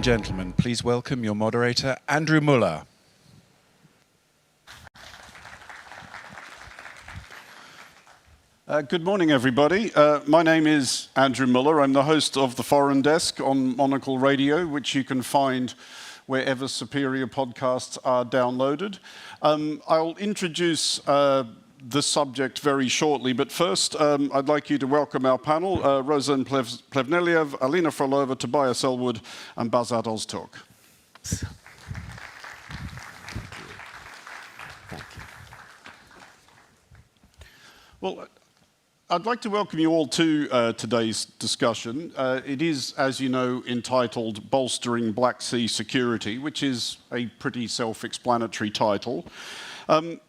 gentlemen, please welcome your moderator, Andrew Mueller. Good morning, everybody. My name is Andrew Mueller. I'm the host of the Foreign Desk on Monocle Radio, which you can find wherever superior podcasts are downloaded. I'll introduce the subject very shortly, but first I'd like you to welcome our panel, Rosen Plevneliev, Alina Frolova, Tobias Ellwood, and Basat Öztürk. Thank you. Well, I'd like to welcome you all to today's discussion. It is, as you know, entitled Bolstering Black Sea Security, which is a pretty self-explanatory title.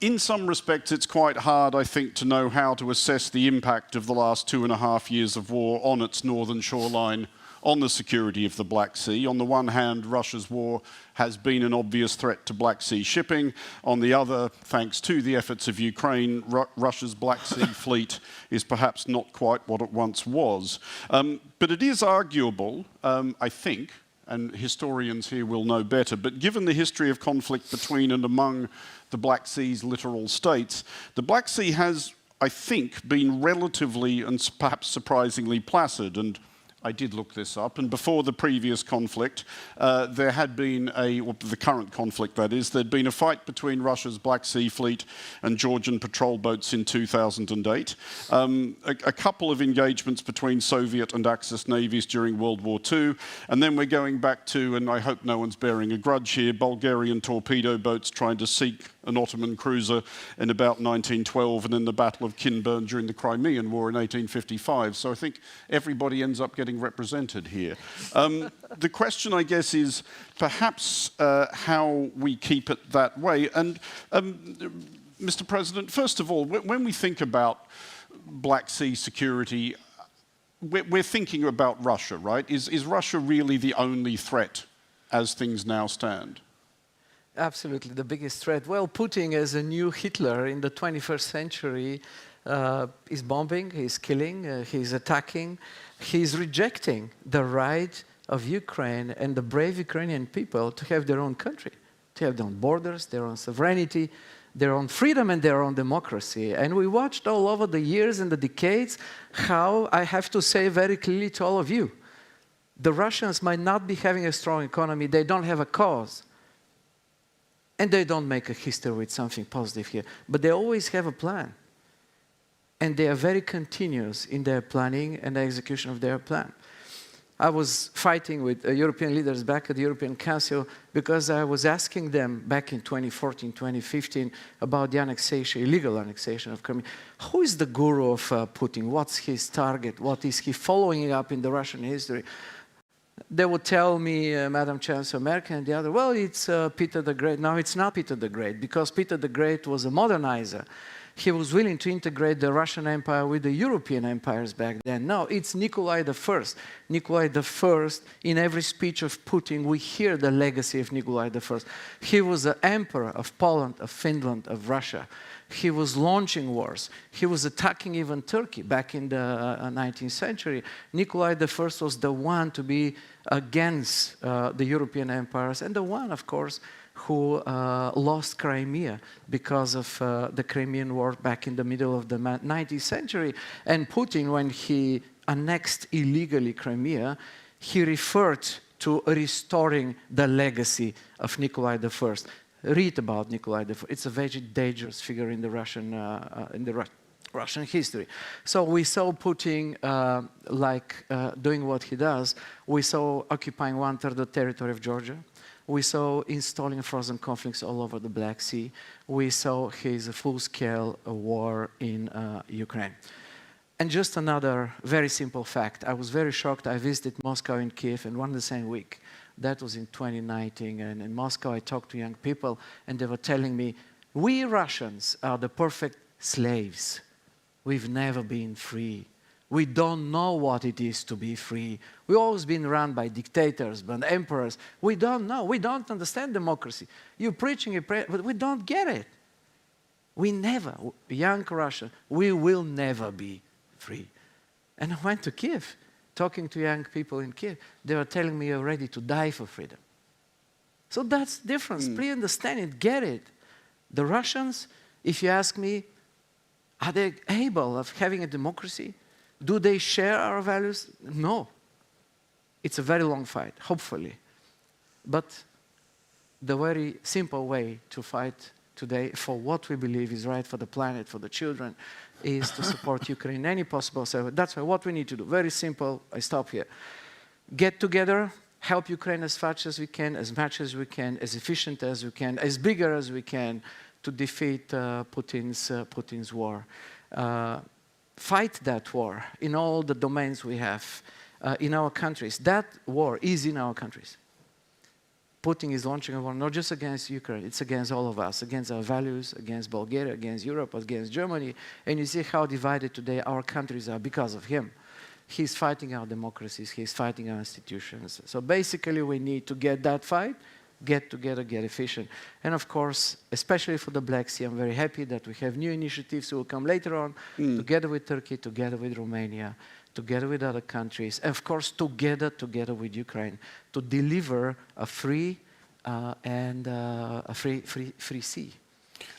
In some respects, it's quite hard, I think, to know how to assess the impact of the last 2.5 years of war on its northern shoreline, on the security of the Black Sea. On the one hand, Russia's war has been an obvious threat to Black Sea shipping. On the other, thanks to the efforts of Ukraine, Russia's Black Sea fleet is perhaps not quite what it once was. But it is arguable, I think, and historians here will know better, but given the history of conflict between and among the Black Sea's littoral states, the Black Sea has, I think, been relatively and perhaps surprisingly placid. And I did look this up, and before the previous conflict, there had been the current conflict that is, there'd been a fight between Russia's Black Sea fleet and Georgian patrol boats in 2008, a couple of engagements between Soviet and Axis navies during World War II, and then we're going back to, and I hope no one's bearing a grudge here, Bulgarian torpedo boats trying to sink an Ottoman cruiser in about 1912, and then the Battle of Kinburn during the Crimean War in 1855. So I think everybody ends up getting represented here. The question, I guess, is perhaps how we keep it that way. And Mr. President, first of all, when we think about Black Sea security, we're thinking about Russia, right? Is Russia really the only threat as things now stand? Absolutely, the biggest threat. Well, Putin as a new Hitler in the 21st century is bombing, he's killing, he's attacking, he's rejecting the right of Ukraine and the brave Ukrainian people to have their own country, to have their own borders, their own sovereignty, their own freedom and their own democracy. And we watched all over the years and the decades how, I have to say very clearly to all of you, the Russians might not be having a strong economy, they don't have a cause. And they don't make a history with something positive here, but they always have a plan. And they are very continuous in their planning and the execution of their plan. I was fighting with European leaders back at the European Council because I was asking them back in 2014, 2015 about the annexation, illegal annexation of Crimea. Who is the guru of Putin? What's his target? What is he following up in the Russian history? They would tell me, Madam Chancellor Merkel and the other, well, it's Peter the Great. No, it's not Peter the Great, because Peter the Great was a modernizer. He was willing to integrate the Russian Empire with the European empires back then. No, it's Nikolai I. Nikolai I, in every speech of Putin, we hear the legacy of Nikolai I. He was the emperor of Poland, of Finland, of Russia. He was launching wars. He was attacking even Turkey back in the 19th century. Nikolai I was the one to be against the European empires, and the one, of course, who lost Crimea because of the Crimean War back in the middle of the 19th century. And Putin, when he annexed illegally Crimea, he referred to restoring the legacy of Nikolai I. Read about Nikolai I. It's a very dangerous figure in the Russian history. So we saw Putin doing what he does. We saw occupying 1/3 of the territory of Georgia. We saw installing frozen conflicts all over the Black Sea. We saw his full-scale war in Ukraine. And just another very simple fact. I was very shocked. I visited Moscow and Kiev in one the same week. That was in 2019. And in Moscow, I talked to young people, and they were telling me, we Russians are the perfect slaves. We've never been free. We don't know what it is to be free. We've always been run by dictators, by emperors. We don't know. We don't understand democracy. You're preaching, but we don't get it. We never, young Russia, we will never be free. And I went to Kiev talking to young people in Kiev, they are telling me you're ready to die for freedom. So that's the difference. Please understand it, get it. The Russians, if you ask me, are they able of having a democracy? Do they share our values? No. It's a very long fight, hopefully. But the very simple way to fight today for what we believe is right for the planet, for the children, is to support Ukraine in any possible way. That's what we need to do. Very simple. I stop here. Get together, help Ukraine as much as we can, as efficient as we can, as bigger as we can, to defeat Putin's war. Fight that war in all the domains we have in our countries. That war is in our countries. Putin is launching a war not just against Ukraine, it's against all of us, against our values, against Bulgaria, against Europe, against Germany. And you see how divided today our countries are because of him. He's fighting our democracies, he's fighting our institutions. So basically we need to get that fight, get together, get efficient. And of course, especially for the Black Sea, I'm very happy that we have new initiatives that will come later on, together with Turkey, together with Romania, together with other countries, and of course together with Ukraine, to deliver a free and a free sea.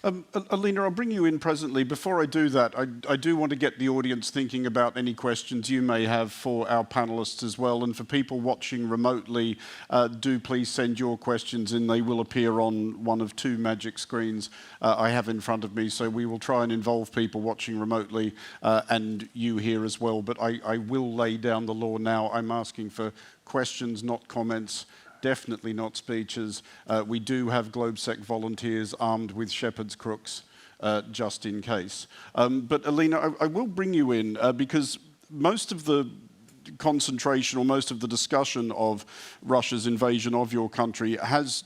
Alina, I'll bring you in presently. Before I do that, I do want to get the audience thinking about any questions you may have for our panelists as well. And for people watching remotely, do please send your questions in. They will appear on one of two magic screens I have in front of me. So we will try and involve people watching remotely and you here as well. But I will lay down the law now. I'm asking for questions, not comments. Definitely not speeches. We do have GlobeSec volunteers armed with shepherd's crooks, just in case. But Alina, I will bring you in because most of the concentration or most of the discussion of Russia's invasion of your country has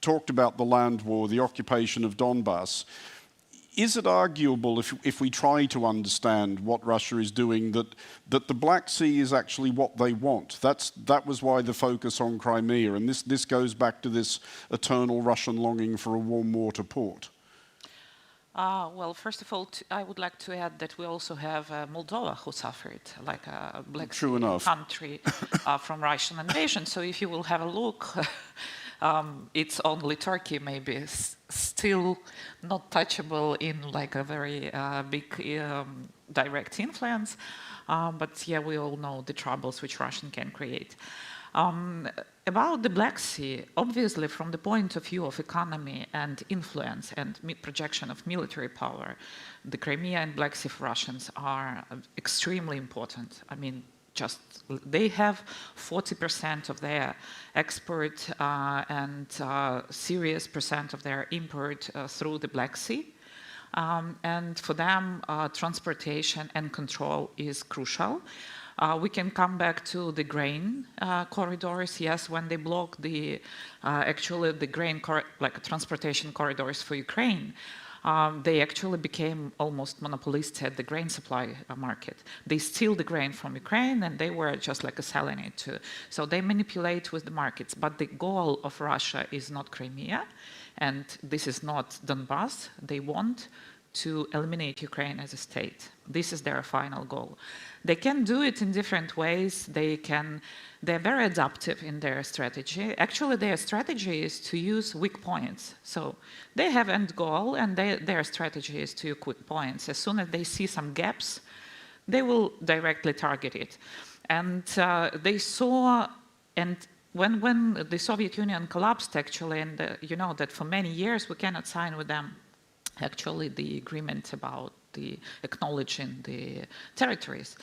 talked about the land war, the occupation of Donbass. Is it arguable, if we try to understand what Russia is doing, that the Black Sea is actually what they want? That was why the focus on Crimea, and this goes back to this eternal Russian longing for a warm water port. Well, first of all, I would like to add that we also have Moldova, who suffered like a Black Sea country from Russian invasion. So if you will have a look, it's only Turkey maybe still not touchable in like a very big direct influence. But yeah, we all know the troubles which Russia can create. About the Black Sea, obviously from the point of view of economy and influence and projection of military power, the Crimea and Black Sea Russians are extremely important. I mean, they have 40% of their export and serious percent of their import through the Black Sea. And for them, transportation and control is crucial. We can come back to the grain corridors. Yes, when they block actually the grain transportation corridors for Ukraine, they actually became almost monopolistic at the grain supply market. They steal the grain from Ukraine and they were just like selling it to. So they manipulate with the markets. But the goal of Russia is not Crimea, and this is not Donbass. They want to eliminate Ukraine as a state. This is their final goal. They can do it in different ways. They're very adaptive in their strategy. Actually, their strategy is to use weak points. So they have end goal, and their strategy is to use weak points. As soon as they see some gaps, they will directly target it. And they saw, and when the Soviet Union collapsed, actually, and you know that for many years we cannot sign with them actually the agreement about the acknowledging the territories,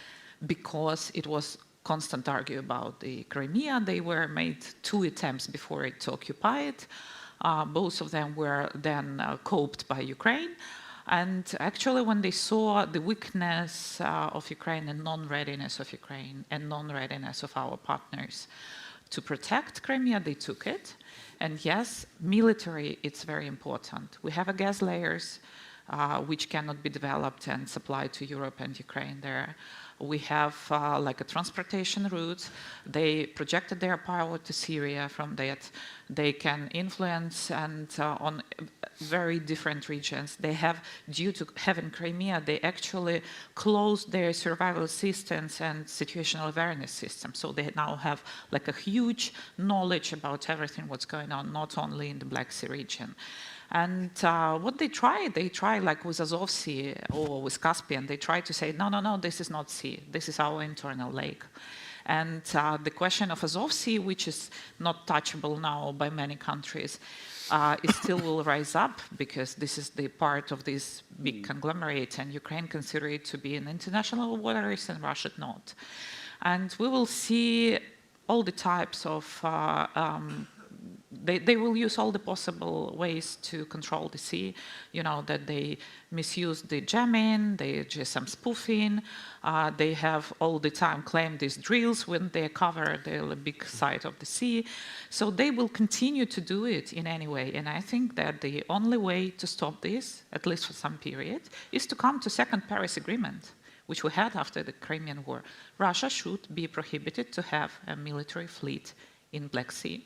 because it was constant argue about the Crimea. They were made 2 attempts before it to occupy it. Both of them were then coped by Ukraine. And actually, when they saw the weakness of Ukraine and non-readiness of Ukraine and non-readiness of our partners to protect Crimea, they took it. And yes, military, it's very important. We have a gas layers. which cannot be developed and supplied to Europe and Ukraine there. We have like a transportation route. They projected their power to Syria from that. They can influence and on very different regions. They have, due to having Crimea, they actually closed their survival systems and situational awareness system. So they now have like a huge knowledge about everything what's going on, not only in the Black Sea region. And what they try like with Azov Sea or with Caspian, they try to say, no, no, no, this is not sea, this is our internal lake. And the question of Azov Sea, which is not touchable now by many countries, it still will rise up because this is the part of this big conglomerate, and Ukraine consider it to be in international waters and Russia not. And we will see all the types of they will use all the possible ways to control the sea, you know, that they misuse the jamming, they do some spoofing, they have all the time claimed these drills when they cover the big side of the sea. So they will continue to do it in any way. And I think that the only way to stop this, at least for some period, is to come to second Paris Agreement, which we had after the Crimean War. Russia should be prohibited to have a military fleet in Black Sea.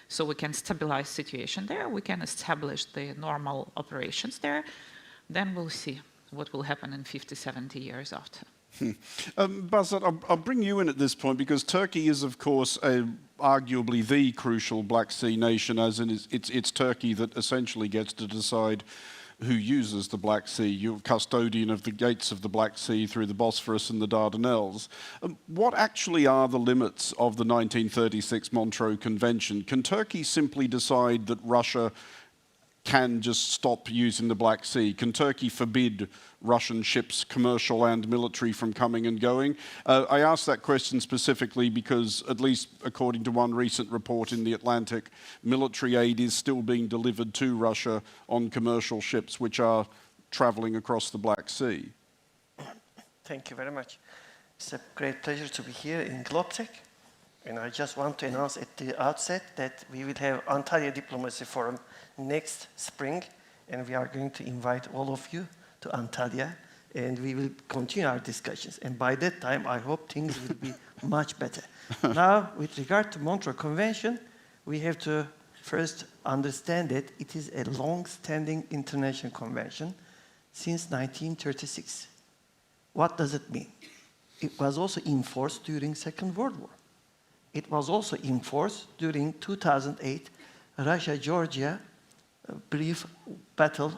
So we can stabilize situation there, we can establish the normal operations there, then we'll see what will happen in 50, 70 years after. Basat, I'll bring you in at this point because Turkey is, of course, arguably the crucial Black Sea nation, as in it's Turkey that essentially gets to decide who uses the Black Sea. You're custodian of the gates of the Black Sea through the Bosphorus and the Dardanelles. What actually are the limits of the 1936 Montreux Convention? Can Turkey simply decide that Russia can just stop using the Black Sea? Can Turkey forbid Russian ships, commercial and military, from coming and going? I ask that question specifically because, at least according to one recent report in the Atlantic, military aid is still being delivered to Russia on commercial ships which are traveling across the Black Sea. Thank you very much. It's a great pleasure to be here in Globtech. And I just want to announce at the outset that we will have Antalya Diplomacy Forum next spring, and we are going to invite all of you to Antalya, and we will continue our discussions. And by that time, I hope things will be much better. Now, with regard to Montreux Convention, we have to first understand that it is a long-standing international convention since 1936. What does it mean? It was also enforced during Second World War. It was also enforced during 2008 Russia-Georgia brief battle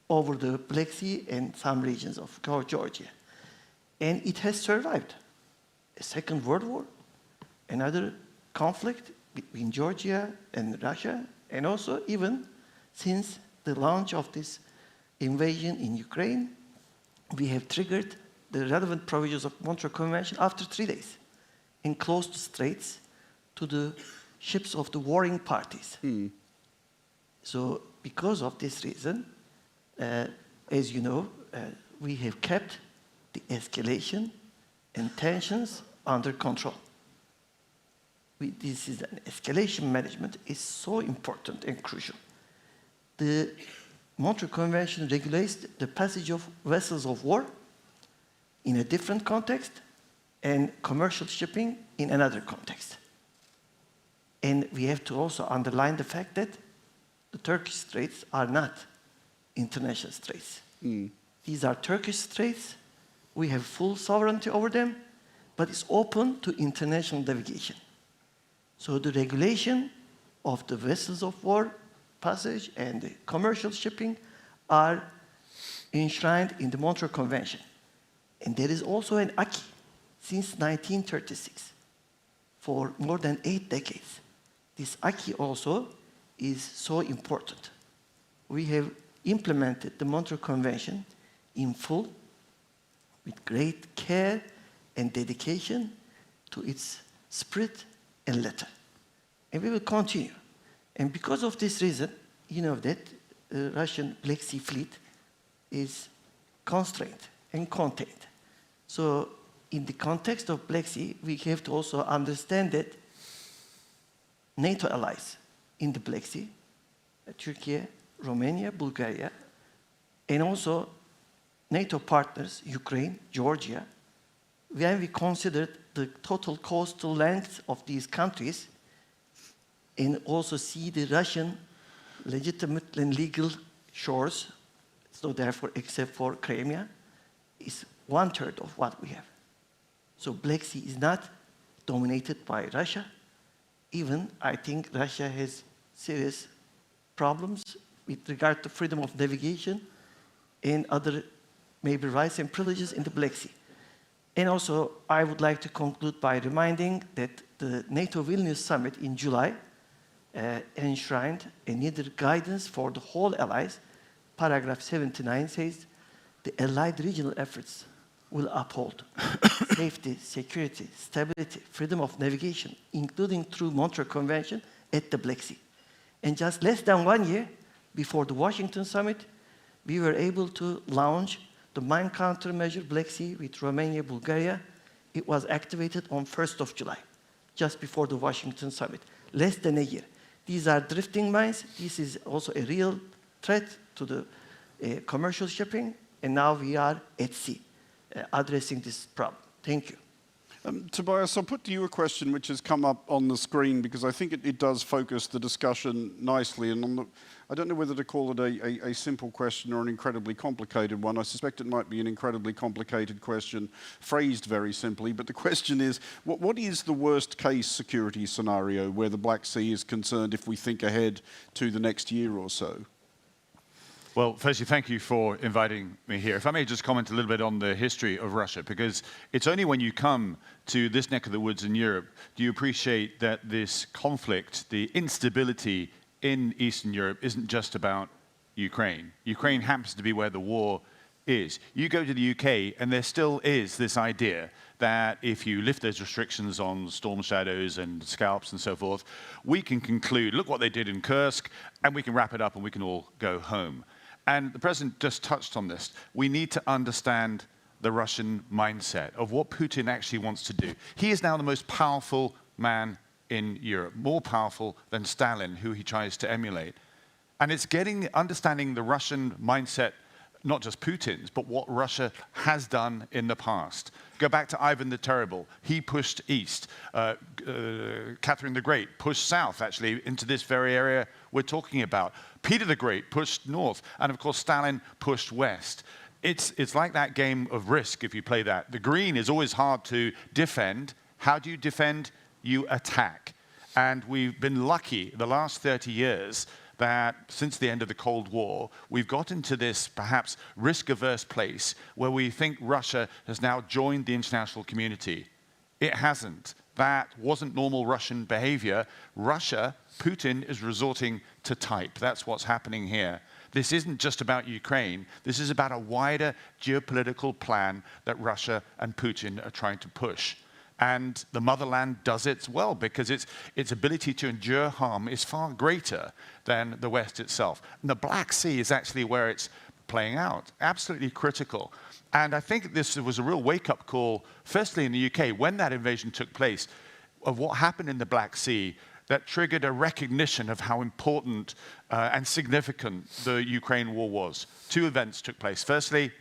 over the Black Sea and some regions of Georgia. And it has survived a Second World War, another conflict between Georgia and Russia, and also even since the launch of this invasion in Ukraine, we have triggered the relevant provisions of Montreux Convention after 3 days in closed straits to the ships of the warring parties. So because of this reason, as you know, we have kept the escalation and tensions under control. This is an escalation management is so important and crucial. The Montreux Convention regulates the passage of vessels of war in a different context and commercial shipping in another context. And we have to also underline the fact that the Turkish straits are not international straits. These are Turkish straits. We have full sovereignty over them, but it's open to international navigation. So the regulation of the vessels of war passage and the commercial shipping are enshrined in the Montreux Convention. And there is also an acquis since 1936, for more than 8 decades. This acquis also is so important. We have implemented the Montreux Convention in full with great care and dedication to its spirit and letter. And we will continue. And because of this reason, you know that the Russian Black Sea Fleet is constrained and contained. So in the context of Black Sea, we have to also understand that NATO allies in the Black Sea, Türkiye, Romania, Bulgaria, And also, NATO partners, Ukraine, Georgia, when we considered the total coastal length of these countries and also see the Russian legitimate and legal shores, so therefore, except for Crimea, is 1/3 of what we have. So Black Sea is not dominated by Russia. Even I think Russia has serious problems with regard to freedom of navigation and other maybe rights and privileges in the Black Sea. And also, I would like to conclude by reminding that the NATO Vilnius summit in July enshrined a needed guidance for the whole allies. Paragraph 79 says, the allied regional efforts will uphold safety, security, stability, freedom of navigation, including through Montreux Convention at the Black Sea. And just less than 1 year before the Washington summit, we were able to launch the mine countermeasure Black Sea with Romania, Bulgaria. It was activated on 1st of July, just before the Washington summit, less than a year. These are drifting mines. This is also a real threat to the commercial shipping, and now we are at sea addressing this problem. Thank you. Tobias, I'll put to you a question which has come up on the screen because I think it does focus the discussion nicely. And I don't know whether to call it a simple question or an incredibly complicated one. I suspect it might be an incredibly complicated question phrased very simply. But the question is, what is the worst case security scenario where the Black Sea is concerned if we think ahead to the next year or so? Well, firstly, thank you for inviting me here. If I may just comment a little bit on the history of Russia, because it's only when you come to this neck of the woods in Europe do you appreciate that this conflict, the instability in Eastern Europe, isn't just about Ukraine. Ukraine happens to be where the war is. You go to the UK and there still is this idea that if you lift those restrictions on storm shadows and scalps and so forth, we can conclude, look what they did in Kursk, and we can wrap it up and we can all go home. And the President just touched on this. We need to understand the Russian mindset of what Putin actually wants to do. He is now the most powerful man in Europe, more powerful than Stalin, who he tries to emulate. And it's understanding the Russian mindset, not just Putin's, but what Russia has done in the past. Go back to Ivan the Terrible. He pushed east. Catherine the Great pushed south, actually, into this very area we're talking about. Peter the Great pushed north. And of course, Stalin pushed west. It's like that game of Risk, if you play that. The green is always hard to defend. How do you defend? You attack. And we've been lucky the last 30 years that since the end of the Cold War, we've got into this perhaps risk-averse place where we think Russia has now joined the international community. It hasn't. That wasn't normal Russian behavior. Russia, Putin, is resorting to type. That's what's happening here. This isn't just about Ukraine. This is about a wider geopolitical plan that Russia and Putin are trying to push. And the motherland does it well because its ability to endure harm is far greater than the West itself. And the Black Sea is actually where it's playing out, absolutely critical. And I think this was a real wake-up call, firstly in the UK, when that invasion took place, of what happened in the Black Sea that triggered a recognition of how important and significant the Ukraine war was. Two events took place. Firstly,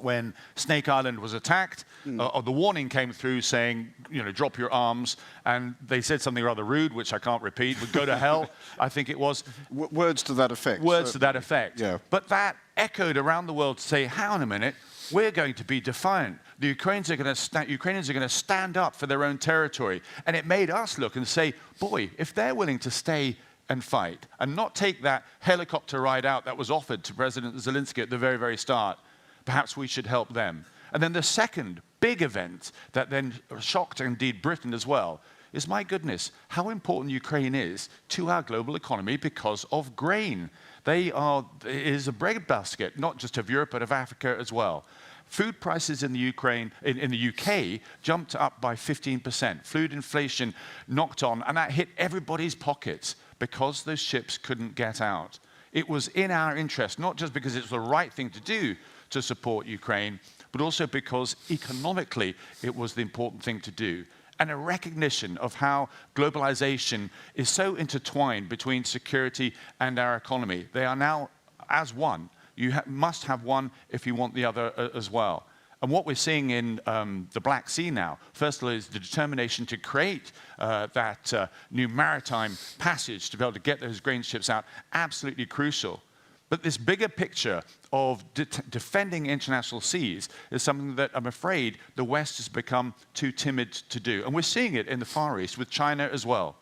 when Snake Island was attacked, the warning came through saying, drop your arms, and they said something rather rude, which I can't repeat, but go to hell, I think it was. Words to that effect. Words to that effect. Yeah. But that echoed around the world to say, hang on a minute, we're going to be defiant. The Ukrainians are going to stand up for their own territory. And it made us look and say, boy, if they're willing to stay and fight and not take that helicopter ride out that was offered to President Zelensky at the very, very start, perhaps we should help them. And then the second big event that then shocked indeed Britain as well is, my goodness, how important Ukraine is to our global economy because of grain. It is a breadbasket, not just of Europe, but of Africa as well. Food prices in the UK jumped up by 15%. Food inflation knocked on, and that hit everybody's pockets because those ships couldn't get out. It was in our interest, not just because it's the right thing to do to support Ukraine, but also because economically it was the important thing to do. And a recognition of how globalization is so intertwined between security and our economy. They are now as one. You must have one if you want the other as well. And what we're seeing in the Black Sea now, first of all, is the determination to create that new maritime passage to be able to get those grain ships out, absolutely crucial. But this bigger picture of defending international seas is something that I'm afraid the West has become too timid to do. And we're seeing it in the Far East with China as well.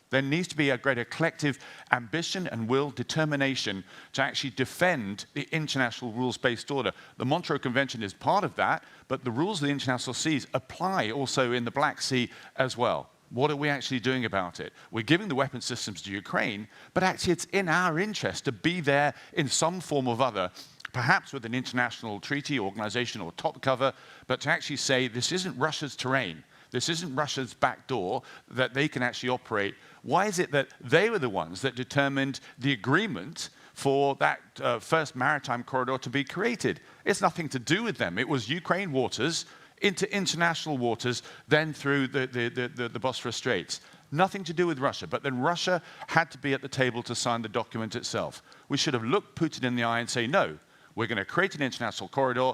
There needs to be a greater collective ambition and will, determination to actually defend the international rules-based order. The Montreux Convention is part of that, but the rules of the international seas apply also in the Black Sea as well. What are we actually doing about it? We're giving the weapon systems to Ukraine, but actually it's in our interest to be there in some form or other, perhaps with an international treaty, organization, or top cover, but to actually say this isn't Russia's terrain. This isn't Russia's back door that they can actually operate. Why is it that they were the ones that determined the agreement for that first maritime corridor to be created? It's nothing to do with them. It was Ukraine waters into international waters, then through the Bosphorus Straits. Nothing to do with Russia, but then Russia had to be at the table to sign the document itself. We should have looked Putin in the eye and say, no, we're going to create an international corridor,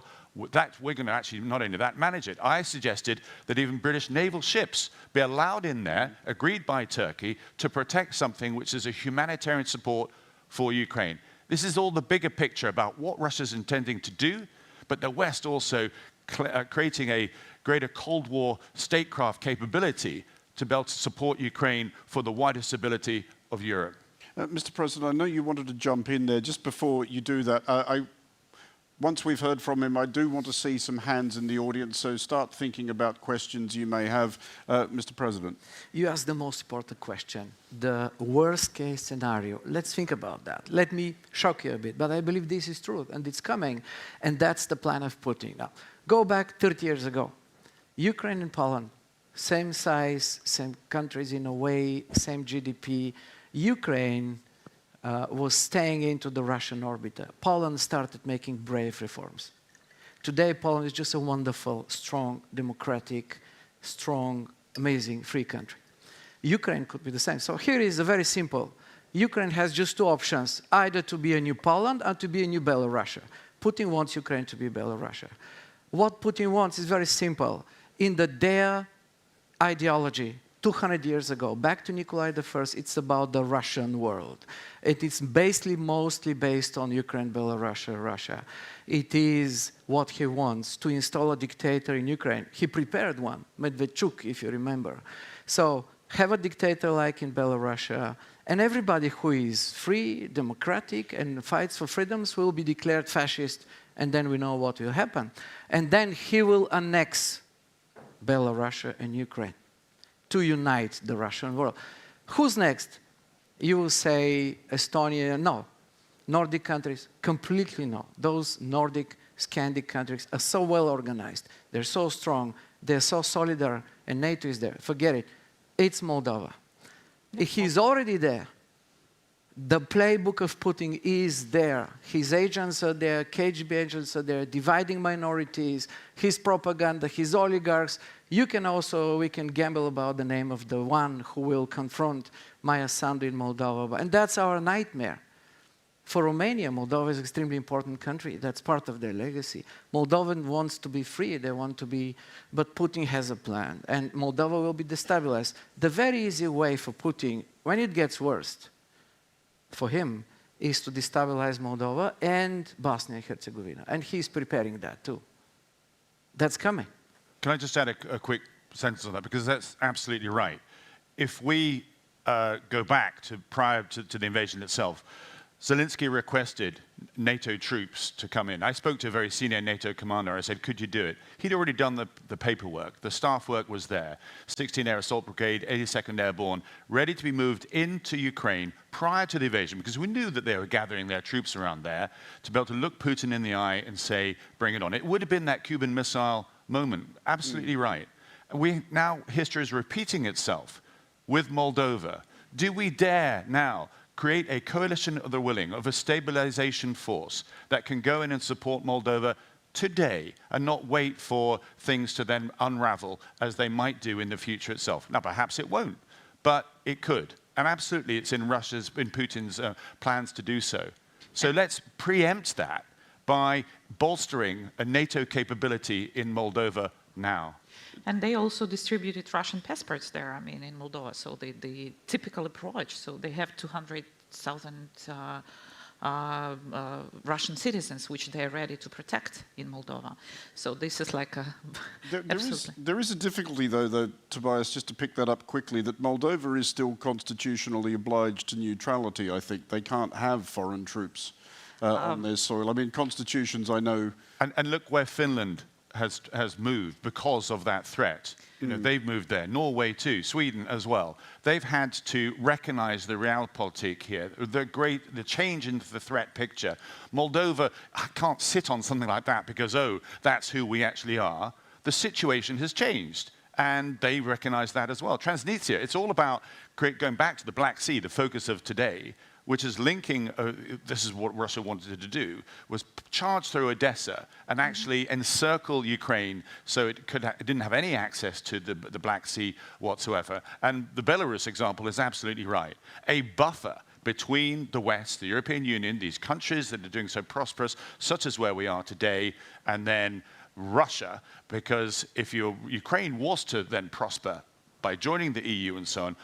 that we're going to actually, not only that, manage it. I suggested that even British naval ships be allowed in there, agreed by Turkey, to protect something which is a humanitarian support for Ukraine. This is all the bigger picture about what Russia's intending to do, but the West also creating a greater Cold War statecraft capability to be able to support Ukraine for the wider stability of Europe. Mr. President, I know you wanted to jump in there. Just before you do that, once we've heard from him, I do want to see some hands in the audience, so start thinking about questions you may have. Mr. President. You asked the most important question, the worst case scenario. Let's think about that. Let me shock you a bit, but I believe this is true, and it's coming, and that's the plan of Putin. Now, go back 30 years ago. Ukraine and Poland, same size, same countries in a way, same GDP. Ukraine was staying into the Russian orbit. Poland started making brave reforms. Today, Poland is just a wonderful, strong, democratic, strong, amazing, free country. Ukraine could be the same. So here is a very simple. Ukraine has just two options, either to be a new Poland or to be a new Belarus. Putin wants Ukraine to be Belarus. What Putin wants is very simple. In their ideology, 200 years ago, back to Nikolai I, it's about the Russian world. It is basically mostly based on Ukraine, Belarus, Russia. It is what he wants, to install a dictator in Ukraine. He prepared one, Medvedchuk, if you remember. So have a dictator like in Belarus, and everybody who is free, democratic, and fights for freedoms will be declared fascist, and then we know what will happen. And then he will annex Belarus and Ukraine to unite the Russian world. Who's next? You will say Estonia, no. Nordic countries, completely no. Those Nordic, Scandinavian countries are so well organized. They're so strong. They're so solidar, and NATO is there. Forget it. It's Moldova. He's already there. The playbook of Putin is there. His agents are there, KGB agents are there, dividing minorities, his propaganda, his oligarchs. We can gamble about the name of the one who will confront Maya Sandu in Moldova. And that's our nightmare. For Romania, Moldova is an extremely important country. That's part of their legacy. Moldovan wants to be free, they want to be, but Putin has a plan, and Moldova will be destabilized. The very easy way for Putin, when it gets worse, for him, is to destabilize Moldova and Bosnia and Herzegovina. And he's preparing that too. That's coming. Can I just add a quick sentence on that? Because that's absolutely right. If we go back to prior to the invasion itself, Zelensky requested NATO troops to come in. I spoke to a very senior NATO commander. I said, could you do it? He'd already done the paperwork. The staff work was there. 16th Air Assault Brigade, 82nd Airborne, ready to be moved into Ukraine prior to the invasion, because we knew that they were gathering their troops around there to be able to look Putin in the eye and say, bring it on. It would have been that Cuban Missile moment. Absolutely right. Now history is repeating itself with Moldova. Do we dare now create a coalition of the willing, of a stabilization force that can go in and support Moldova today and not wait for things to then unravel as they might do in the future itself? Now, perhaps it won't, but it could. And absolutely, it's in Putin's plans to do so. So let's preempt that by bolstering a NATO capability in Moldova now. And they also distributed Russian passports there, I mean, in Moldova. So the typical approach, so they have 200,000 Russian citizens, which they're ready to protect in Moldova. So this is like a... There is a difficulty, though, Tobias, just to pick that up quickly, that Moldova is still constitutionally obliged to neutrality, I think. They can't have foreign troops on their soil. I mean, constitutions, I know... And look where Finland has moved because of that threat. You know, they've moved there. Norway too, Sweden as well. They've had to recognize the realpolitik here, the change into the threat picture. Moldova can't sit on something like that because, oh, that's who we actually are. The situation has changed, and they recognize that as well. Transnistria, it's all about going back to the Black Sea, the focus of today, which is linking, this is what Russia wanted to do, was charge through Odessa and actually encircle Ukraine so it didn't have any access to the Black Sea whatsoever. And the Belarus example is absolutely right. A buffer between the West, the European Union, these countries that are doing so prosperous, such as where we are today, and then Russia, because if Ukraine was to then prosper by joining the EU and so on,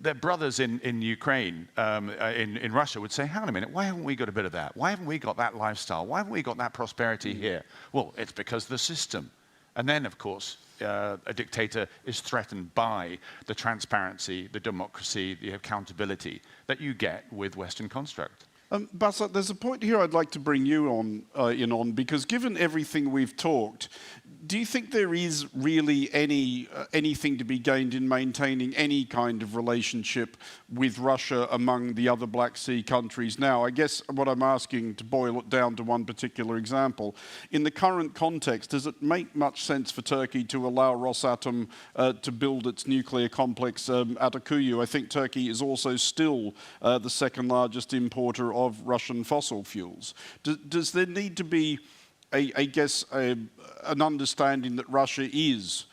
their brothers in Ukraine, in Russia would say, hang on a minute, why haven't we got a bit of that? Why haven't we got that lifestyle? Why haven't we got that prosperity here? Well, it's because of the system. And then, of course, a dictator is threatened by the transparency, the democracy, the accountability that you get with Western construct. Basat, there's a point here I'd like to bring you on, because given everything we've talked, do you think there is really anything to be gained in maintaining any kind of relationship with Russia among the other Black Sea countries now? I guess what I'm asking, to boil it down to one particular example, in the current context, does it make much sense for Turkey to allow Rosatom to build its nuclear complex at Akuyu? I think Turkey is also still the second largest importer of Russian fossil fuels. Does there need to be an understanding that Russia is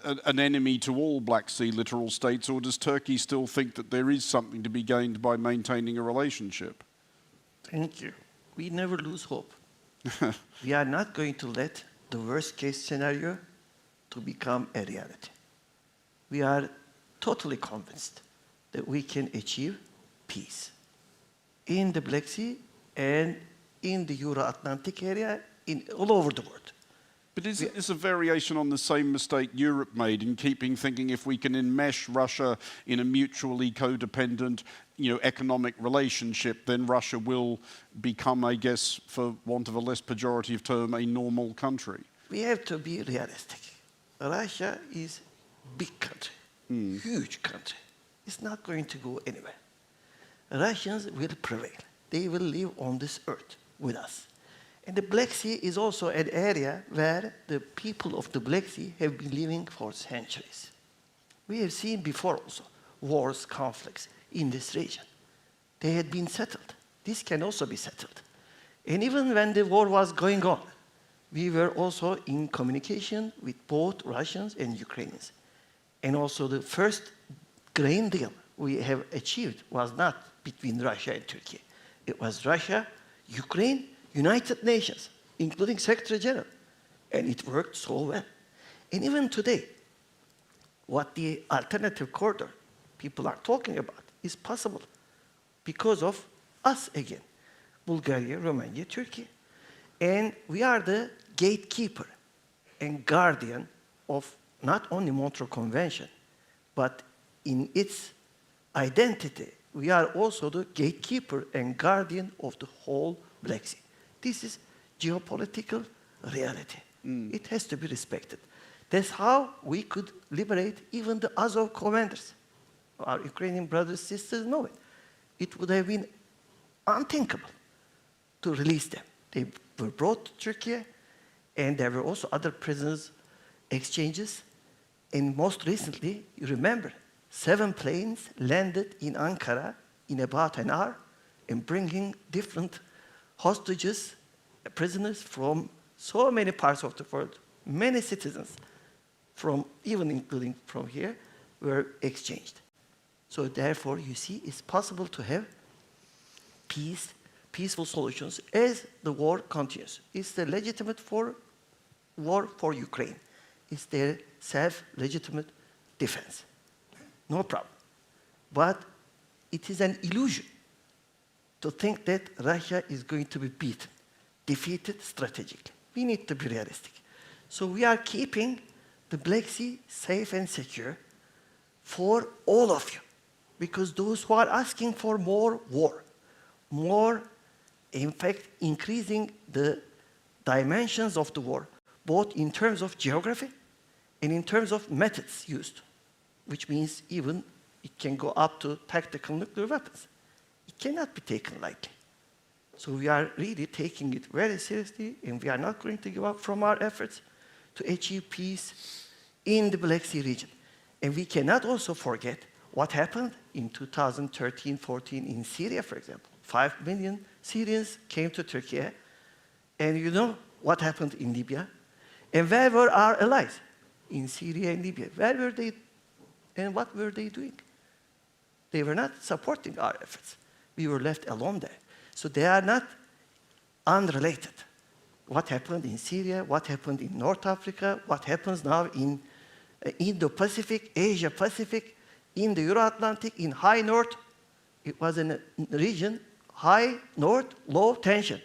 an enemy to all Black Sea littoral states, or does Turkey still think that there is something to be gained by maintaining a relationship? Thank you. We never lose hope. We are not going to let the worst case scenario to become a reality. We are totally convinced that we can achieve peace in the Black Sea and in the Euro-Atlantic area, all over the world. But isn't this a variation on the same mistake Europe made in thinking if we can enmesh Russia in a mutually codependent, economic relationship, then Russia will become, I guess, for want of a less pejorative term, a normal country? We have to be realistic. Russia is a big country, huge country. It's not going to go anywhere. Russians will prevail. They will live on this earth with us. And the Black Sea is also an area where the people of the Black Sea have been living for centuries. We have seen before also wars, conflicts in this region. They had been settled. This can also be settled. And even when the war was going on, we were also in communication with both Russians and Ukrainians. And also the first grain deal we have achieved was not between Russia and Turkey. It was Russia, Ukraine, United Nations, including Secretary General. And it worked so well. And even today, what the alternative corridor people are talking about is possible because of us again, Bulgaria, Romania, Turkey. And we are the gatekeeper and guardian of not only Montreux Convention, but in its identity, we are also the gatekeeper and guardian of the whole Black Sea. This is geopolitical reality. It has to be respected. That's how we could liberate even the Azov commanders. Our Ukrainian brothers and sisters know it. It would have been unthinkable to release them. They were brought to Turkey, and there were also other prisoners exchanges. And most recently, you remember, 7 planes landed in Ankara in about an hour and bringing different hostages, prisoners from so many parts of the world. Many citizens, even including from here, were exchanged. So therefore, you see, it's possible to have peace peaceful solutions as the war continues. It's the legitimate war for Ukraine. It's their self-legitimate defense. No problem. But it is an illusion to think that Russia is going to be beaten, defeated strategically. We need to be realistic. So we are keeping the Black Sea safe and secure for all of you, because those who are asking for more war, more, in fact, increasing the dimensions of the war, both in terms of geography and in terms of methods used, which means even it can go up to tactical nuclear weapons. It cannot be taken lightly. So we are really taking it very seriously, and we are not going to give up from our efforts to achieve peace in the Black Sea region. And we cannot also forget what happened in 2013-14 in Syria, for example. 5 million Syrians came to Turkey, and you know what happened in Libya. And where were our allies in Syria and Libya? Where were they, and what were they doing? They were not supporting our efforts. We were left alone there. So they are not unrelated. What happened in Syria, what happened in North Africa, what happens now in Indo-Pacific, Asia-Pacific, in the Euro-Atlantic, in high north. It was in a region, high north, low tension.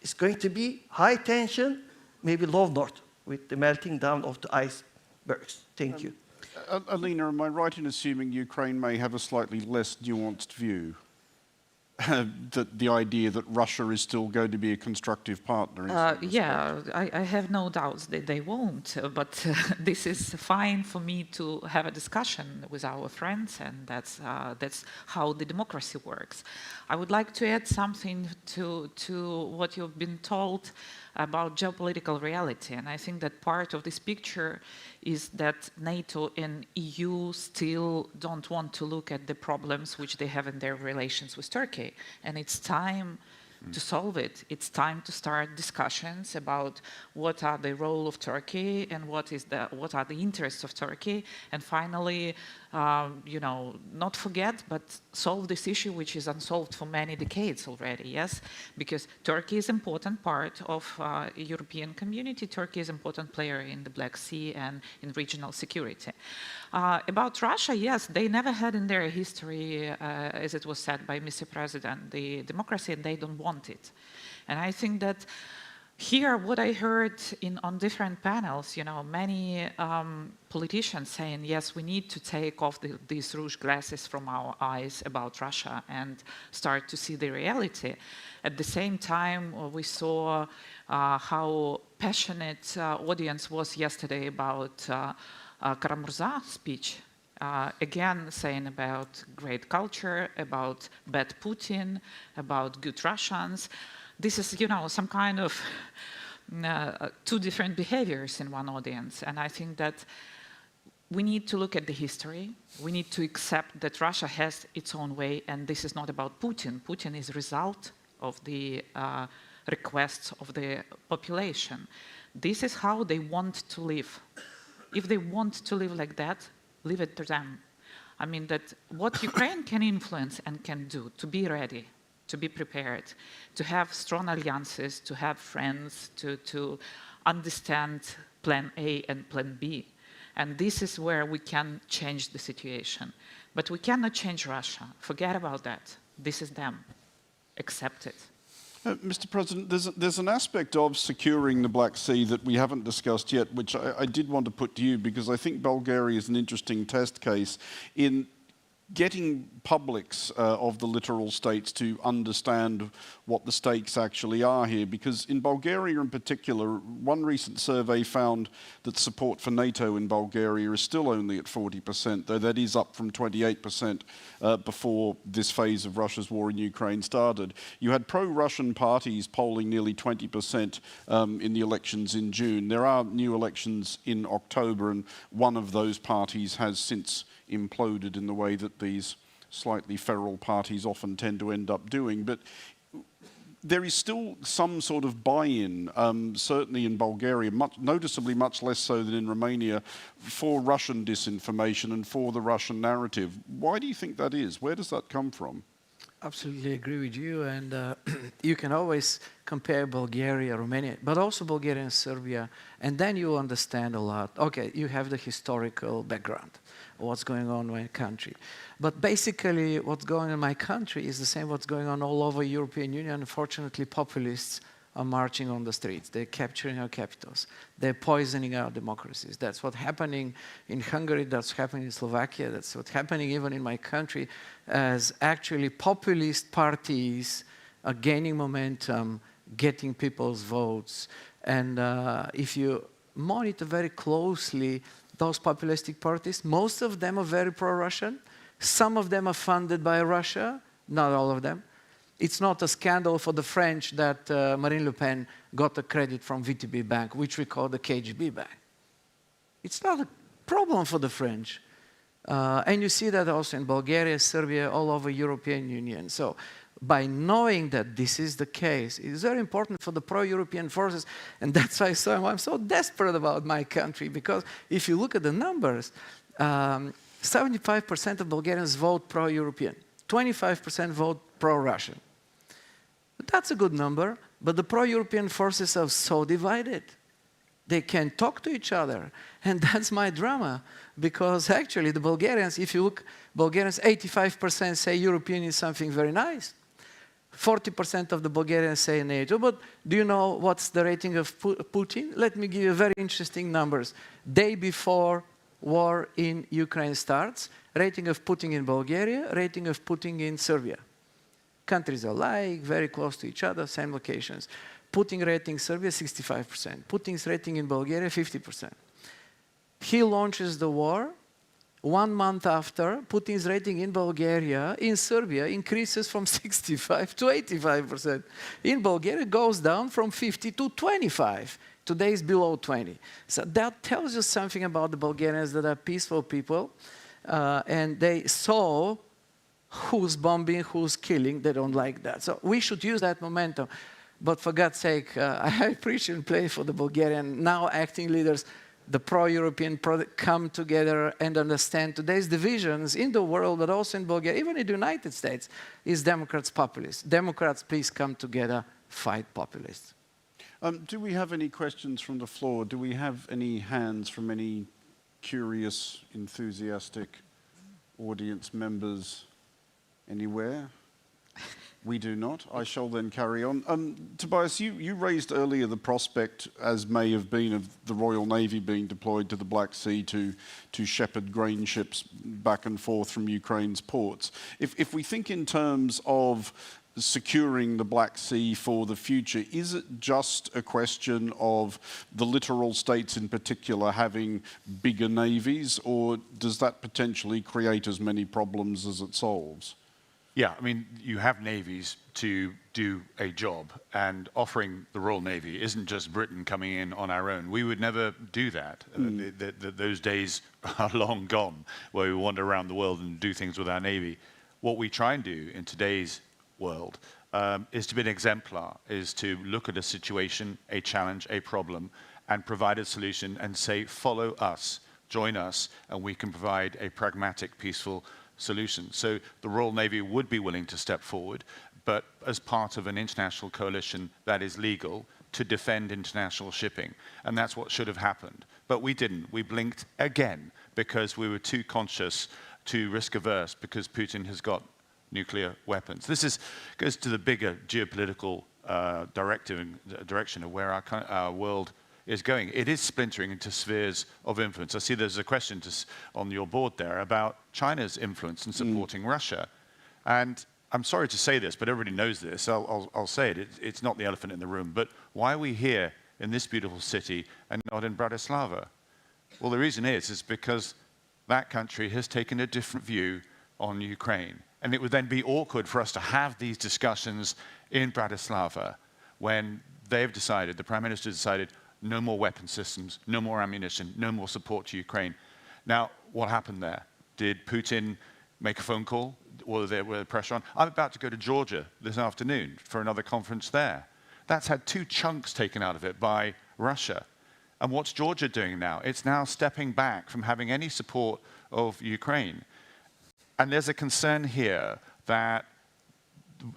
It's going to be high tension, maybe low north, with the melting down of the icebergs. Thank you. Alina, am I right in assuming Ukraine may have a slightly less nuanced view? That the idea that Russia is still going to be a constructive partner? Yeah, I have no doubts that they won't, but this is fine for me to have a discussion with our friends, and that's how the democracy works. I would like to add something to what you've been told about geopolitical reality, and I think that part of this picture is that NATO and EU still don't want to look at the problems which they have in their relations with Turkey, and it's time to solve it. It's time to start discussions about what are the role of Turkey and what are the interests of Turkey, and finally, not forget but solve this issue which is unsolved for many decades already. Yes, because Turkey is an important part of European community. Turkey is an important player in the Black Sea and in regional security. About Russia, yes, they never had in their history, as it was said by Mr. President, the democracy, and they don't want it. And I think that here, what I heard on different panels, many politicians saying, yes, we need to take off these rouge glasses from our eyes about Russia and start to see the reality. At the same time, we saw how passionate audience was yesterday about Karamurza's speech, again saying about great culture, about bad Putin, about good Russians. This is, some kind of two different behaviors in one audience. And I think that we need to look at the history. We need to accept that Russia has its own way, and this is not about Putin. Putin is a result of the requests of the population. This is how they want to live. If they want to live like that, leave it to them. I mean, that what Ukraine can influence and can do, to be ready, to be prepared, to have strong alliances, to have friends, to understand plan A and plan B. And this is where we can change the situation. But we cannot change Russia. Forget about that. This is them. Accept it. Mr. President, there's an aspect of securing the Black Sea that we haven't discussed yet, which I did want to put to you, because I think Bulgaria is an interesting test case in getting publics of the littoral states to understand what the stakes actually are here. Because in Bulgaria in particular, one recent survey found that support for NATO in Bulgaria is still only at 40%, though that is up from 28% before this phase of Russia's war in Ukraine started. You had pro-Russian parties polling nearly 20% in the elections in June. There are new elections in October, and one of those parties has since imploded in the way that these slightly feral parties often tend to end up doing. But there is still some sort of buy-in, certainly in Bulgaria, noticeably much less so than in Romania, for Russian disinformation and for the Russian narrative. Why do you think that is? Where does that come from? absolutely agree with you. And you can always compare Bulgaria, Romania, but also Bulgaria and Serbia. And then you understand a lot. Okay, you have the historical background, what's going on in my country. But basically, what's going on in my country is the same what's going on all over European Union. Unfortunately, populists are marching on the streets. They're capturing our capitals. They're poisoning our democracies. That's what's happening in Hungary. That's happening in Slovakia. That's what's happening even in my country, as actually populist parties are gaining momentum, getting people's votes. And if you monitor very closely those populistic parties, most of them are very pro-Russian. Some of them are funded by Russia, not all of them. It's not a scandal for the French that Marine Le Pen got a credit from VTB Bank, which we call the KGB bank. It's not a problem for the French. And you see that also in Bulgaria, Serbia, all over European Union. So by knowing that this is the case, it's very important for the pro-European forces. And that's why I'm so desperate about my country, because if you look at the numbers, 75% of Bulgarians vote pro-European, 25% vote pro-Russian. That's a good number, but the pro-European forces are so divided. They can't talk to each other. And that's my drama, because actually the Bulgarians, if you look, Bulgarians, 85% say European is something very nice. 40% of the Bulgarians say NATO, but do you know what's the rating of Putin? Let me give you very interesting numbers. Day before war in Ukraine starts, rating of Putin in Bulgaria, rating of Putin in Serbia. Countries are alike, very close to each other, same locations. Putin rating Serbia, 65%. Putin's rating in Bulgaria, 50%. He launches the war. 1 month after, Putin's rating in Bulgaria, in Serbia, increases from 65 to 85%. In Bulgaria, goes down from 50 to 25. Today is below 20. So that tells you something about the Bulgarians, that are peaceful people. And they saw who's bombing, who's killing. They don't like that. So we should use that momentum. But for God's sake, I preach and play for the Bulgarian now acting leaders, the pro-European, come together and understand today's divisions in the world, but also in Bulgaria, even in the United States, is Democrats, populists. Democrats, please come together, fight populists. Do we have any questions from the floor? Do we have any hands from any curious, enthusiastic audience members anywhere? We do not. I shall then carry on. Tobias, you raised earlier the prospect, as may have been, of the Royal Navy being deployed to the Black Sea to shepherd grain ships back and forth from Ukraine's ports. If we think in terms of securing the Black Sea for the future, is it just a question of the littoral states in particular having bigger navies, or does that potentially create as many problems as it solves? Yeah, I mean, you have navies to do a job, and offering the Royal Navy isn't just Britain coming in on our own. We would never do that. Those days are long gone, where we wander around the world and do things with our navy. What we try and do in today's world is to be an exemplar, is to look at a situation, a challenge, a problem, and provide a solution and say, follow us, join us, and we can provide a pragmatic, peaceful solution. So the Royal Navy would be willing to step forward, but as part of an international coalition that is legal to defend international shipping. And that's what should have happened. But we didn't. We blinked again because we were too conscious, too risk averse, because Putin has got nuclear weapons. This goes to the bigger geopolitical direction of where our world is going. It is splintering into spheres of influence. I see there's a question on your board there about China's influence in supporting Russia. And I'm sorry to say this, but everybody knows this. I'll say it. It's not the elephant in the room. But why are we here in this beautiful city and not in Bratislava? Well, the reason is because that country has taken a different view on Ukraine. And it would then be awkward for us to have these discussions in Bratislava when they've decided, the Prime Minister decided, no more weapon systems, no more ammunition, no more support to Ukraine. Now, what happened there? Did Putin make a phone call? Was there pressure on? I'm about to go to Georgia this afternoon for another conference there. That's had 2 chunks taken out of it by Russia. And what's Georgia doing now? It's now stepping back from having any support of Ukraine. And there's a concern here that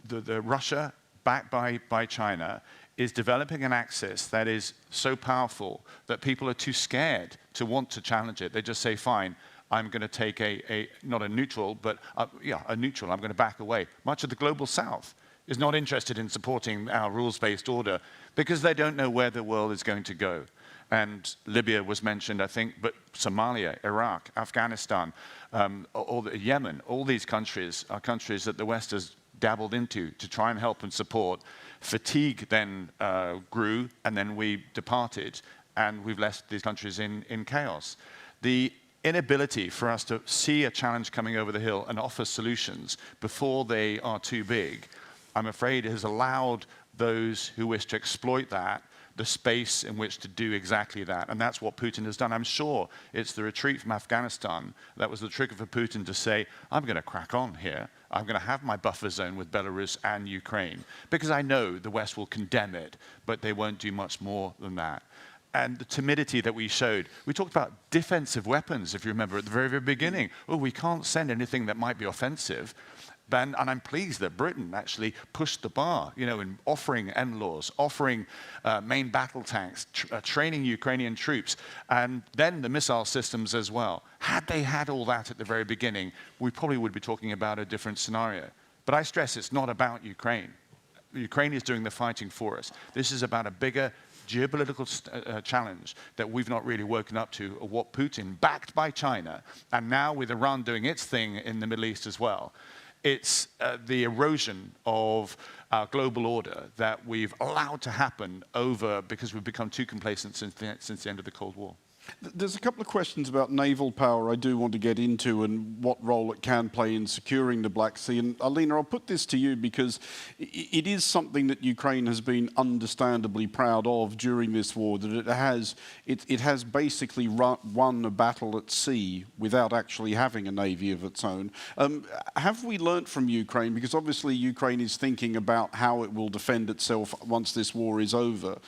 Russia, backed by China, is developing an axis that is so powerful that people are too scared to want to challenge it. They just say, fine, I'm going to take not a neutral, but a neutral. I'm going to back away. Much of the global south is not interested in supporting our rules-based order because they don't know where the world is going to go. And Libya was mentioned, I think, but Somalia, Iraq, Afghanistan, Yemen, all these countries are countries that the West has dabbled into to try and help and support. Fatigue then grew, and then we departed, and we've left these countries in chaos. The inability for us to see a challenge coming over the hill and offer solutions before they are too big, I'm afraid has allowed those who wish to exploit that the space in which to do exactly that. And that's what Putin has done. I'm sure it's the retreat from Afghanistan that was the trigger for Putin to say, I'm going to crack on here. I'm going to have my buffer zone with Belarus and Ukraine, because I know the West will condemn it, but they won't do much more than that. And the timidity that we showed, we talked about defensive weapons, if you remember, at the very, very beginning. Oh, we can't send anything that might be offensive. And I'm pleased that Britain actually pushed the bar, in offering NLAWs, offering main battle tanks, training Ukrainian troops, and then the missile systems as well. Had they had all that at the very beginning, we probably would be talking about a different scenario. But I stress it's not about Ukraine. Ukraine is doing the fighting for us. This is about a bigger geopolitical challenge that we've not really woken up to, of what Putin, backed by China, and now with Iran doing its thing in the Middle East as well. It's the erosion of our global order that we've allowed to happen because we've become too complacent since the end of the Cold War. There's a couple of questions about naval power I do want to get into and what role it can play in securing the Black Sea. And Alina, I'll put this to you because it is something that Ukraine has been understandably proud of during this war, that it has basically won a battle at sea without actually having a navy of its own. Have we learnt from Ukraine? Because obviously Ukraine is thinking about how it will defend itself once this war is over.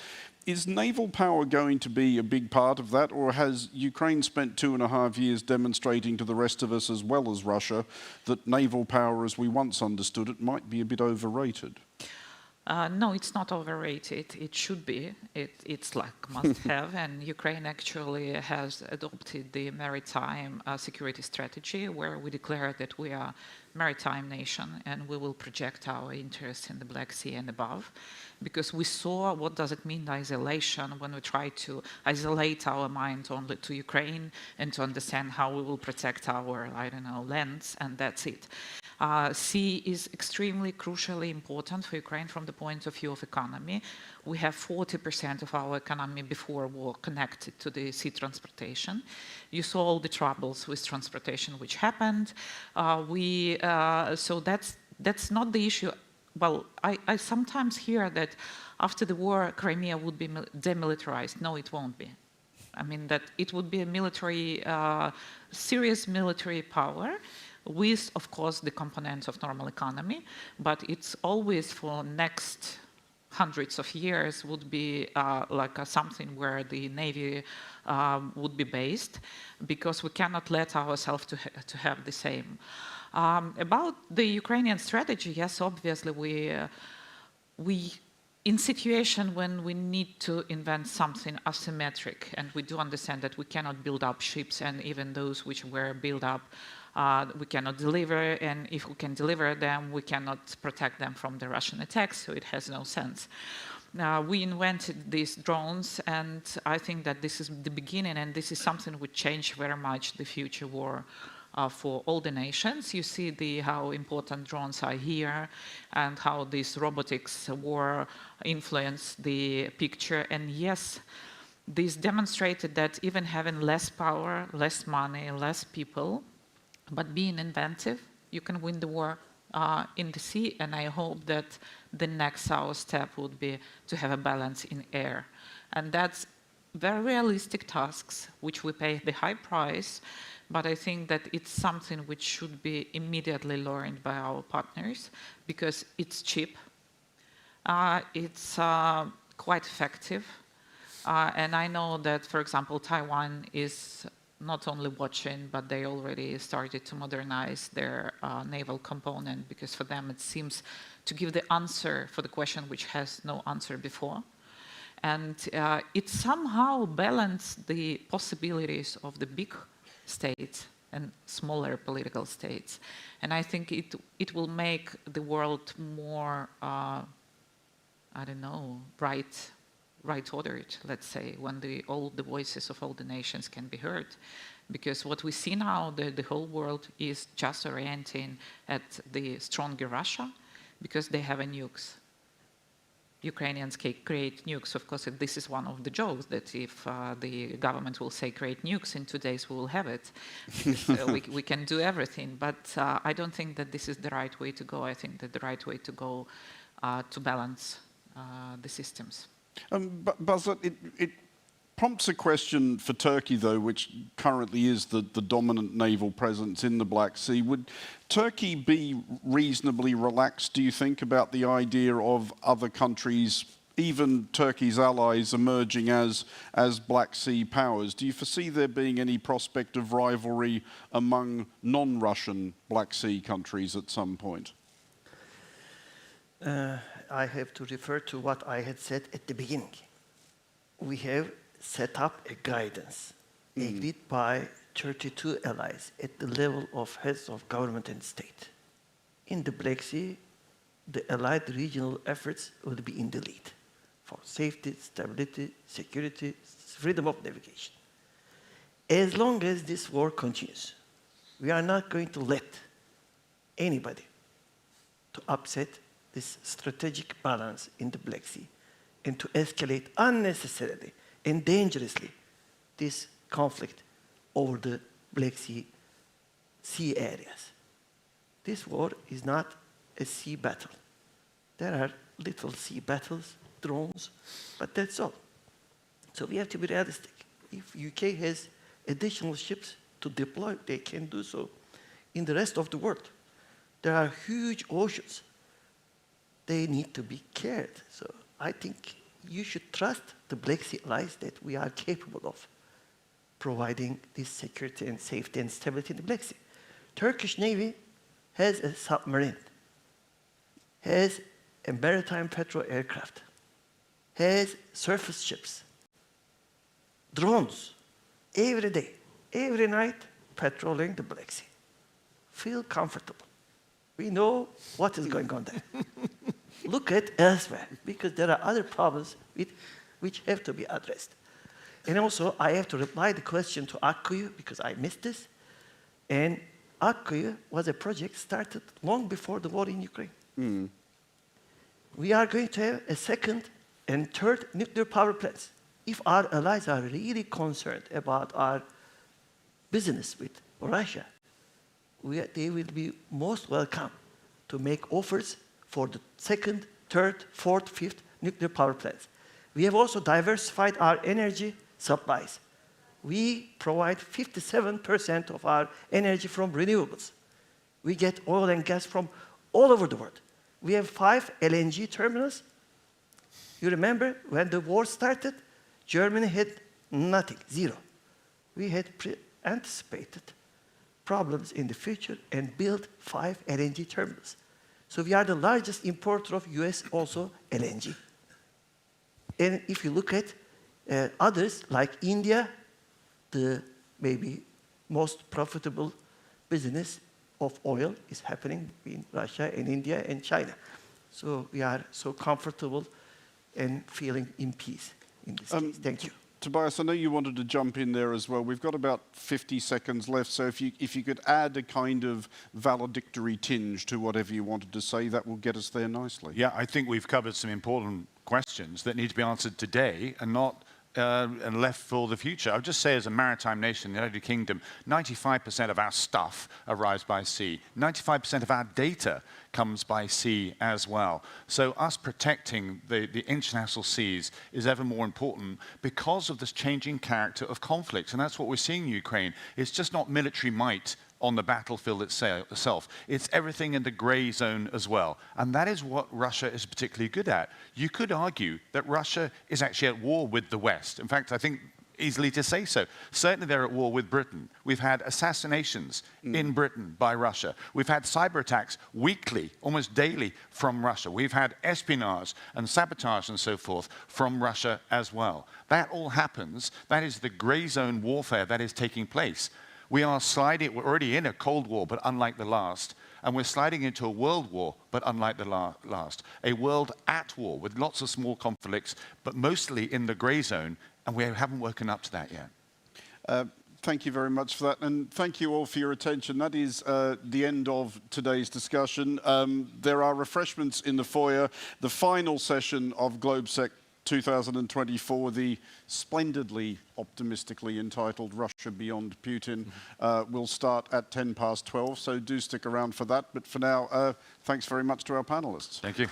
Is naval power going to be a big part of that, or has Ukraine spent 2.5 years demonstrating to the rest of us, as well as Russia, that naval power, as we once understood it, might be a bit overrated? No, it's not overrated. It should be. It's like must-have, and Ukraine actually has adopted the maritime security strategy, where we declare that we are a maritime nation and we will project our interests in the Black Sea and above, because we saw what does it mean, isolation, when we try to isolate our mind only to Ukraine and to understand how we will protect our, lands, and that's it. Sea is extremely crucially important for Ukraine from the point of view of economy. We have 40% of our economy before war connected to the sea transportation. You saw all the troubles with transportation which happened. So that's not the issue. Well, I sometimes hear that after the war, Crimea would be demilitarized. No, it won't be. I mean, that it would be a serious military power, with, of course, the components of normal economy, but it's always for next hundreds of years would be something where the Navy would be based, because we cannot let ourselves to have the same. About the Ukrainian strategy, yes, obviously we in situation when we need to invent something asymmetric, and we do understand that we cannot build up ships, and even those which were built up, we cannot deliver, and if we can deliver them, we cannot protect them from the Russian attacks, so it has no sense. We invented these drones, and I think that this is the beginning, and this is something which changed very much the future war for all the nations. You see how important drones are here, and how this robotics war influenced the picture. And yes, this demonstrated that even having less power, less money, less people, but being inventive, you can win the war in the sea. And I hope that the next our step would be to have a balance in air. And that's very realistic tasks, which we pay the high price. But I think that it's something which should be immediately learned by our partners, because it's cheap, it's quite effective. And I know that, for example, Taiwan is not only watching, but they already started to modernize their naval component, because for them it seems to give the answer for the question which has no answer before. And it somehow balanced the possibilities of the big states and smaller political states. And I think it will make the world more, I don't know, right-ordered, let's say, when all the voices of all the nations can be heard. Because what we see now, the whole world is just orienting at the stronger Russia, because they have nukes. Ukrainians create nukes. Of course, this is one of the jokes, that if the government will say create nukes, in 2 days we will have it. We can do everything. But I don't think that this is the right way to go. I think that the right way to go to balance the systems. Basat, it prompts a question for Turkey, though, which currently is the dominant naval presence in the Black Sea. Would Turkey be reasonably relaxed, do you think, about the idea of other countries, even Turkey's allies, emerging as Black Sea powers? Do you foresee there being any prospect of rivalry among non-Russian Black Sea countries at some point? I have to refer to what I had said at the beginning. We have set up a guidance agreed by 32 allies at the level of heads of government and state. In the Black Sea, the allied regional efforts will be in the lead for safety, stability, security, freedom of navigation. As long as this war continues, we are not going to let anybody to upset this strategic balance in the Black Sea and to escalate unnecessarily and dangerously this conflict over the Black Sea areas. This war is not a sea battle. There are little sea battles, drones, but that's all. So we have to be realistic. If UK has additional ships to deploy, they can do so in the rest of the world. There are huge oceans. They need to be cared. So I think you should trust the Black Sea allies that we are capable of providing this security and safety and stability in the Black Sea. Turkish Navy has a submarine, has a maritime patrol aircraft, has surface ships, drones, every day, every night, patrolling the Black Sea. Feel comfortable. We know what is going on there. Look at elsewhere, because there are other problems which have to be addressed. And also, I have to reply the question to Akkuyu, because I missed this. And Akkuyu was a project started long before the war in Ukraine. We are going to have a second and third nuclear power plants. If our allies are really concerned about our business with Russia, they will be most welcome to make offers for the second, third, fourth, fifth nuclear power plants. We have also diversified our energy supplies. We provide 57% of our energy from renewables. We get oil and gas from all over the world. We have 5 LNG terminals. You remember when the war started, Germany had nothing, zero. We had anticipated problems in the future and built 5 LNG terminals. So we are the largest importer of US also LNG. And if you look at others like India, the maybe most profitable business of oil is happening between Russia and India and China. So we are so comfortable and feeling in peace in this case. Thank you. Tobias, I know you wanted to jump in there as well. We've got about 50 seconds left, so if you could add a kind of valedictory tinge to whatever you wanted to say, that will get us there nicely. Yeah, I think we've covered some important questions that need to be answered today and not and left for the future. I would just say, as a maritime nation, the United Kingdom, 95% of our stuff arrives by sea. 95% of our data comes by sea as well. So us protecting the international seas is ever more important because of this changing character of conflict. And that's what we're seeing in Ukraine. It's just not military might on the battlefield itself. It's everything in the grey zone as well. And that is what Russia is particularly good at. You could argue that Russia is actually at war with the West. In fact, I think easily to say so. Certainly they're at war with Britain. We've had assassinations in Britain by Russia. We've had cyber attacks weekly, almost daily, from Russia. We've had espionage and sabotage and so forth from Russia as well. That all happens. That is the grey zone warfare that is taking place. We are sliding, we're already in a Cold War, but unlike the last. And we're sliding into a world war, but unlike the last. A world at war with lots of small conflicts, but mostly in the grey zone, and we haven't woken up to that yet. Thank you very much for that, and thank you all for your attention. That is the end of today's discussion. There are refreshments in the foyer. The final session of GlobeSec 2024, the splendidly optimistically entitled Russia Beyond Putin, will start at 12:10, so do stick around for that. But for now, thanks very much to our panelists. Thank you.